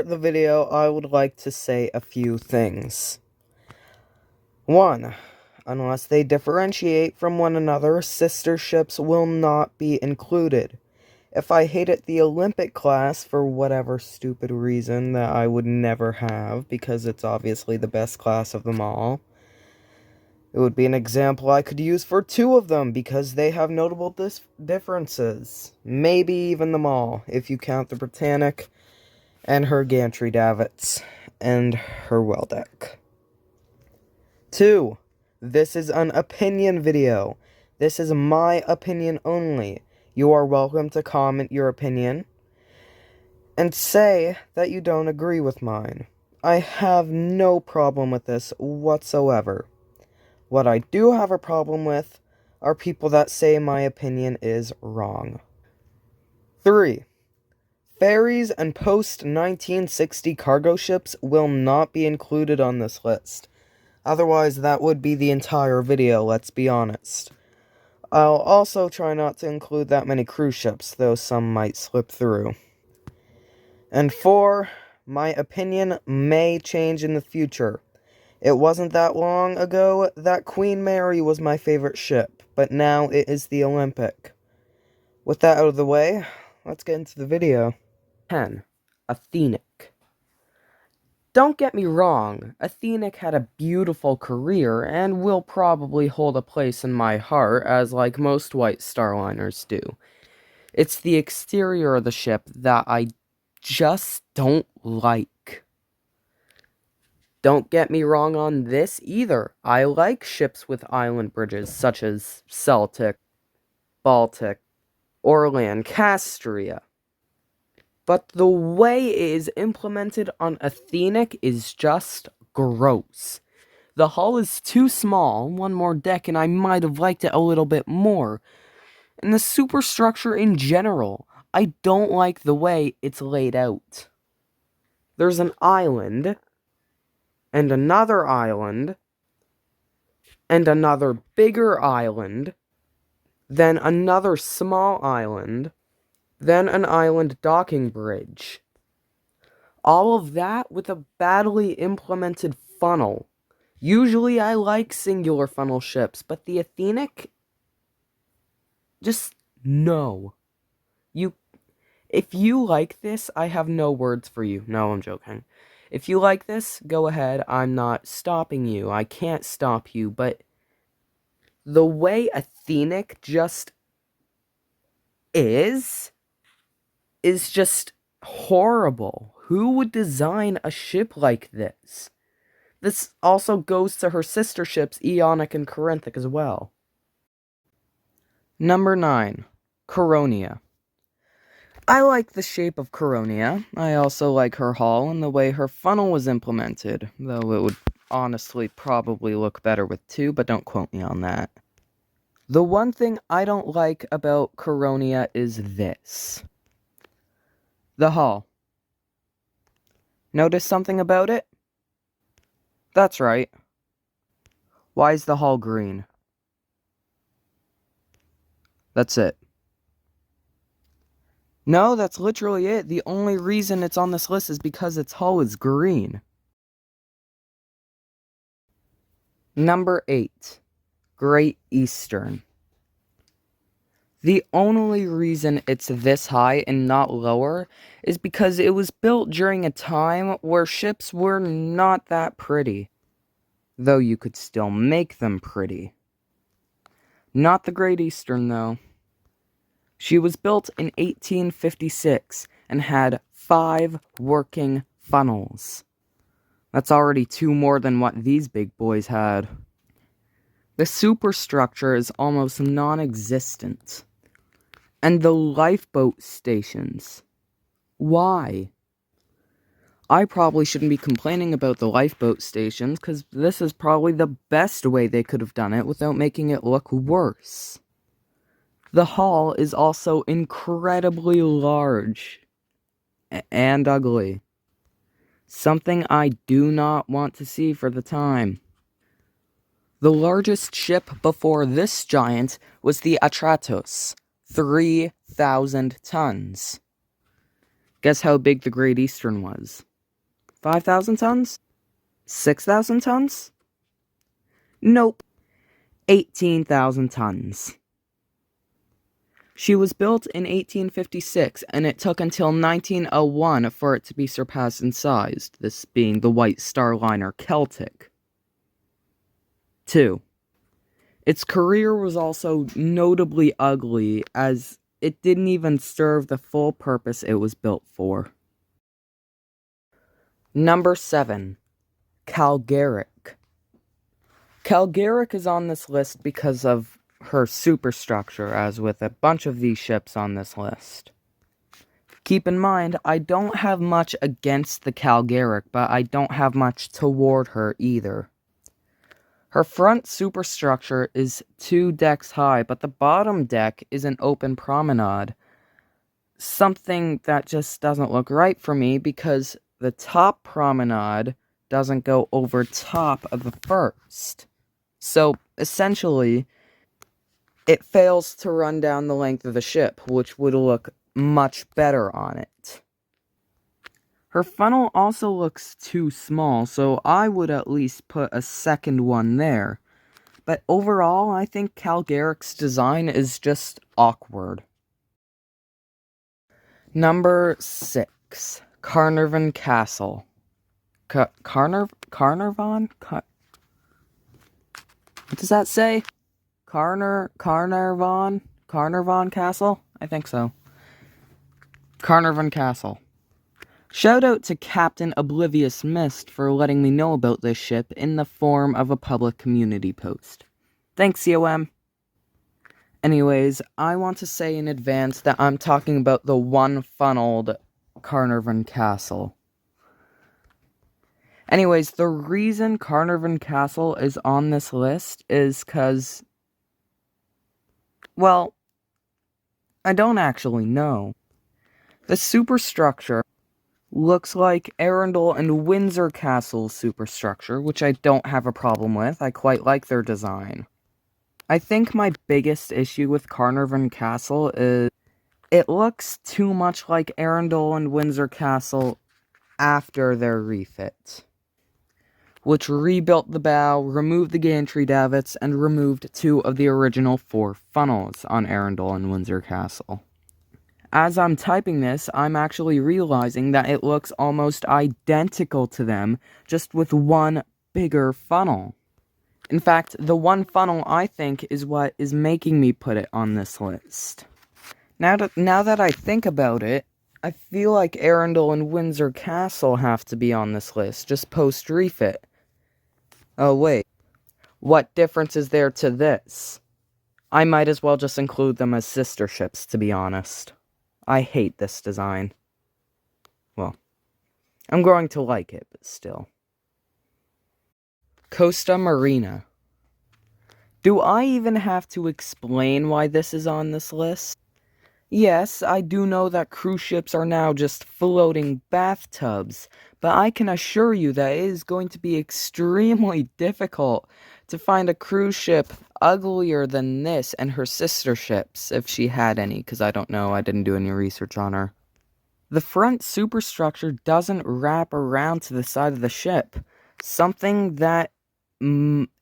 The video, I would like to say a few things. 1. Unless they differentiate from one another, sister ships will not be included. If I hated the Olympic class for whatever stupid reason that I would never have, because it's obviously the best class of them all, it would be an example I could use for 2 of them, because they have notable differences. Maybe even them all, if you count the Britannic and her gantry davits, and her well deck. 2. This is an opinion video. This is my opinion only. You are welcome to comment your opinion and say that you don't agree with mine. I have no problem with this whatsoever. What I do have a problem with are people that say my opinion is wrong. 3. Ferries and post-1960 cargo ships will not be included on this list. Otherwise, that would be the entire video, let's be honest. I'll also try not to include that many cruise ships, though some might slip through. And 4, my opinion may change in the future. It wasn't that long ago that Queen Mary was my favorite ship, but now it is the Olympic. With that out of the way, let's get into the video. 10. Athenic. Don't get me wrong, Athenic had a beautiful career and will probably hold a place in my heart, as like most white starliners do. It's the exterior of the ship that I just don't like. Don't get me wrong on this either. I like ships with island bridges such as Celtic, Baltic, or Lancastria. But the way it is implemented on Athenic is just gross. The hull is too small, one more deck and I might have liked it a little bit more. And the superstructure in general, I don't like the way it's laid out. There's an island, and another island, and another bigger island, then another small island, then an island docking bridge. All of that with a badly implemented funnel. Usually I like singular funnel ships, but the Athenic, just no. If you like this, I have no words for you. No, I'm joking. If you like this, go ahead. I'm not stopping you. I can't stop you, but the way Athenic just is just horrible. Who would design a ship like this? This also goes to her sister ships, Ionic and Corinthic, as well. Number 9. Coronia. I like the shape of Coronia. I also like her hull and the way her funnel was implemented, though it would honestly probably look better with 2, but don't quote me on that. The one thing I don't like about Coronia is this. The hull. Notice something about it? That's right. Why is the hull green? That's it. No, that's literally it. The only reason it's on this list is because its hull is green. Number 8. Great Eastern. The only reason it's this high and not lower is because it was built during a time where ships were not that pretty. Though you could still make them pretty. Not the Great Eastern, though. She was built in 1856 and had 5 working funnels. That's already 2 more than what these big boys had. The superstructure is almost non-existent. And the lifeboat stations. Why? I probably shouldn't be complaining about the lifeboat stations, because this is probably the best way they could have done it without making it look worse. The hull is also incredibly large and ugly. Something I do not want to see for the time. The largest ship before this giant was the Atratos, 3,000 tons. Guess how big the Great Eastern was? 5,000 tons? 6,000 tons? Nope. 18,000 tons. She was built in 1856, and it took until 1901 for it to be surpassed in size, this being the White Star Liner Celtic. 2. Its career was also notably ugly, as it didn't even serve the full purpose it was built for. Number 7. Calgaric. Calgaric is on this list because of her superstructure, as with a bunch of these ships on this list. Keep in mind, I don't have much against the Calgaric, but I don't have much toward her either. Her front superstructure is 2 decks high, but the bottom deck is an open promenade. Something that just doesn't look right for me, because the top promenade doesn't go over top of the first. So, essentially, it fails to run down the length of the ship, which would look much better on it. Her funnel also looks too small, so I would at least put a second one there. But overall, I think Calgaric's design is just awkward. Number 6. Carnarvon Castle. Carnarvon? What does that say? Carnarvon Castle? I think so. Carnarvon Castle. Shout out to Captain Oblivious Mist for letting me know about this ship in the form of a public community post. Thanks, COM. Anyways, I want to say in advance that I'm talking about the one-funneled Carnarvon Castle. Anyways, the reason Carnarvon Castle is on this list is because, well, I don't actually know. The superstructure looks like Arundel and Windsor Castle's superstructure, which I don't have a problem with. I quite like their design. I think my biggest issue with Carnarvon Castle is it looks too much like Arundel and Windsor Castle after their refit, which rebuilt the bow, removed the gantry davits, and removed 2 of the original 4 funnels on Arundel and Windsor Castle. As I'm typing this, I'm actually realizing that it looks almost identical to them, just with one bigger funnel. In fact, the one funnel, I think, is what is making me put it on this list. Now that I think about it, I feel like Arundel and Windsor Castle have to be on this list, just post-refit. Oh wait, what difference is there to this? I might as well just include them as sister ships, to be honest. I hate this design. Well, I'm growing to like it, but still. Costa Marina. Do I even have to explain why this is on this list? Yes, I do know that cruise ships are now just floating bathtubs, but I can assure you that it is going to be extremely difficult to find a cruise ship uglier than this and her sister ships, if she had any, because I don't know, I didn't do any research on her. The front superstructure doesn't wrap around to the side of the ship, something that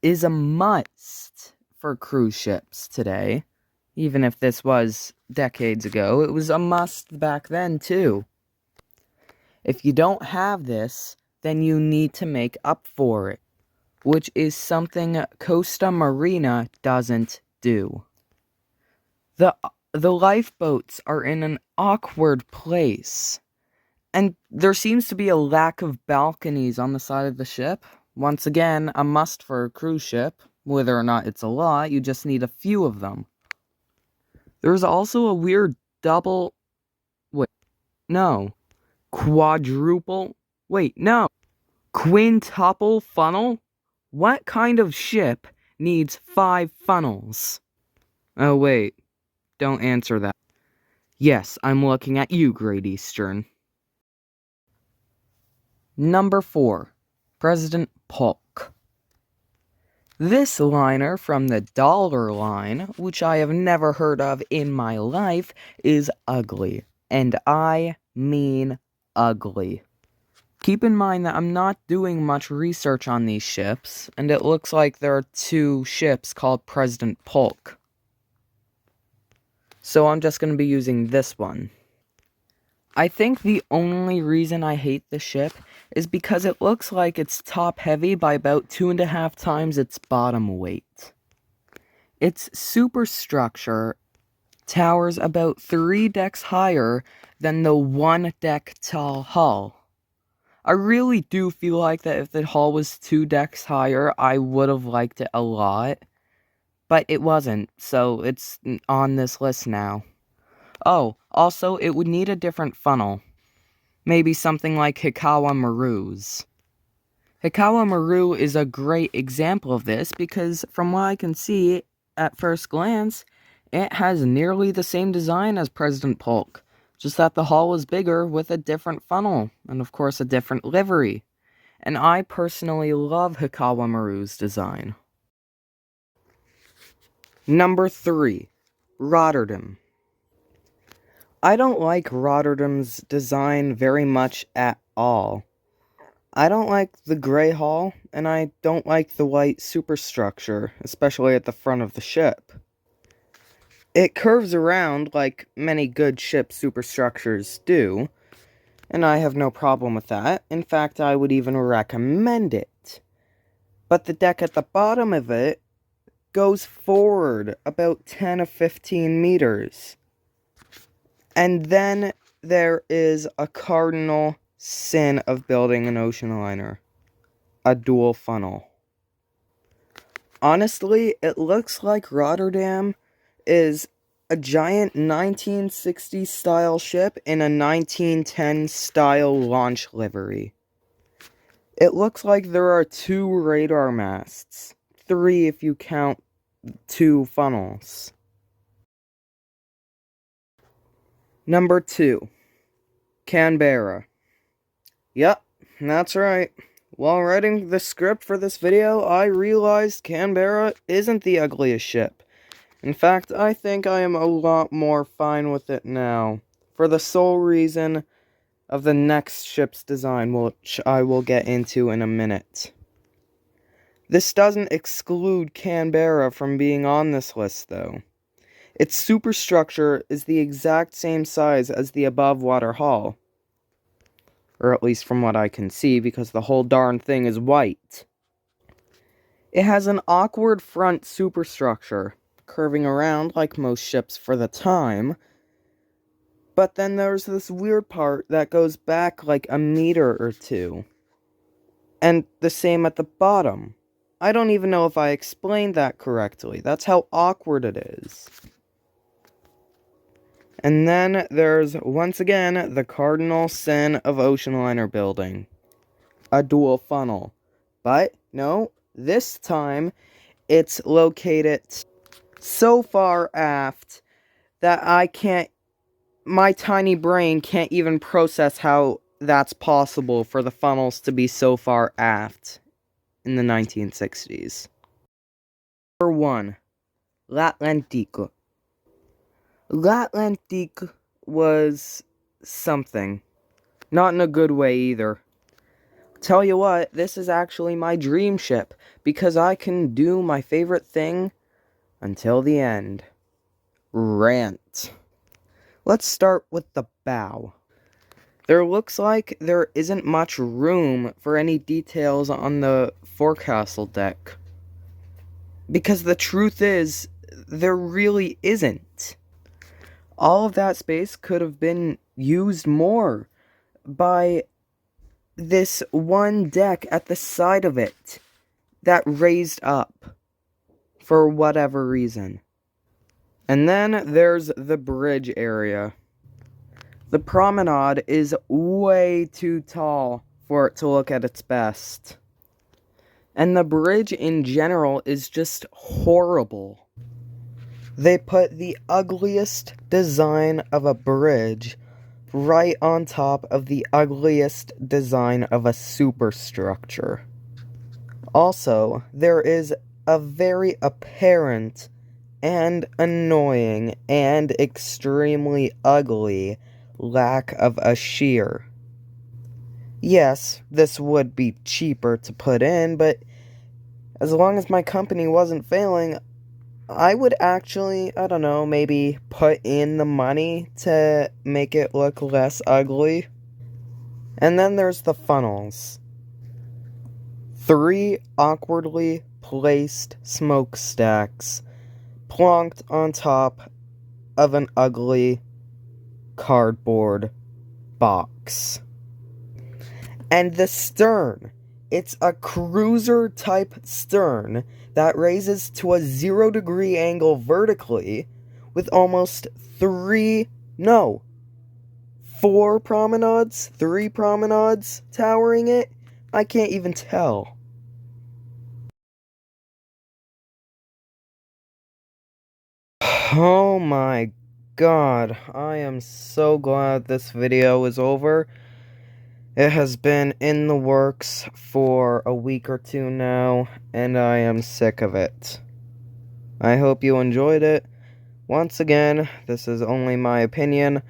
is a must for cruise ships today. Even if this was decades ago, it was a must back then too. If you don't have this, then you need to make up for it, which is something Costa Marina doesn't do. The lifeboats are in an awkward place, and there seems to be a lack of balconies on the side of the ship. Once again, a must for a cruise ship. Whether or not it's a lot, you just need a few of them. There's also a weird quintuple funnel? What kind of ship needs 5 funnels? Oh wait, don't answer that. Yes, I'm looking at you, Great Eastern. Number 4. President Polk. This liner from the Dollar Line, which I have never heard of in my life, is ugly. And I mean ugly. Keep in mind that I'm not doing much research on these ships, and it looks like there are 2 ships called President Polk. So I'm just going to be using this one. I think the only reason I hate this ship is because it looks like it's top heavy by about 2.5 times its bottom weight. Its superstructure towers about 3 decks higher than the 1 deck tall hull. I really do feel like that if the hull was 2 decks higher, I would have liked it a lot. But it wasn't, so it's on this list now. Oh, also, it would need a different funnel. Maybe something like Hikawa Maru's. Hikawa Maru is a great example of this because from what I can see at first glance, it has nearly the same design as President Polk, just that the hull is bigger with a different funnel, and of course a different livery. And I personally love Hikawa Maru's design. Number 3. Rotterdam. I don't like Rotterdam's design very much at all. I don't like the gray hull, and I don't like the white superstructure, especially at the front of the ship. It curves around like many good ship superstructures do, and I have no problem with that. In fact, I would even recommend it. But the deck at the bottom of it goes forward about 10 or 15 meters. And then there is a cardinal sin of building an ocean liner. A dual funnel. Honestly, it looks like Rotterdam is a giant 1960s style ship in a 1910 style launch livery. It looks like there are 2 radar masts. 3 if you count 2 funnels. Number 2. Canberra. Yep, that's right. While writing the script for this video, I realized Canberra isn't the ugliest ship. In fact, I think I am a lot more fine with it now, for the sole reason of the next ship's design, which I will get into in a minute. This doesn't exclude Canberra from being on this list, though. Its superstructure is the exact same size as the above-water hull. Or at least from what I can see, because the whole darn thing is white. It has an awkward front superstructure, curving around like most ships for the time. But then there's this weird part that goes back like a meter or 2. And the same at the bottom. I don't even know if I explained that correctly. That's how awkward it is. And then there's, once again, the cardinal sin of ocean liner building. A dual funnel. But, no, this time, it's located so far aft that my tiny brain can't even process how that's possible for the funnels to be so far aft in the 1960s. Number 1. L'Atlantique. L'Atlantique was something. Not in a good way either. Tell you what, this is actually my dream ship, because I can do my favorite thing until the end. Rant. Let's start with the bow. There looks like there isn't much room for any details on the forecastle deck. Because the truth is, there really isn't. All of that space could have been used more by this one deck at the side of it that raised up for whatever reason. And then there's the bridge area. The promenade is way too tall for it to look at its best. And the bridge in general is just horrible. They put the ugliest design of a bridge right on top of the ugliest design of a superstructure. Also, there is a very apparent and annoying and extremely ugly lack of a shear. Yes, this would be cheaper to put in, but as long as my company wasn't failing, I would actually, I don't know, maybe put in the money to make it look less ugly. And then there's the funnels. 3 awkwardly placed smokestacks plonked on top of an ugly cardboard box. And the stern. It's a cruiser type stern that raises to a 0-degree angle vertically with almost 4 promenades, 3 promenades towering it. I can't even tell. Oh my god, I am so glad this video is over. It has been in the works for a week or two now, and I am sick of it. I hope you enjoyed it. Once again, this is only my opinion.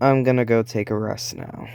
I'm gonna go take a rest now.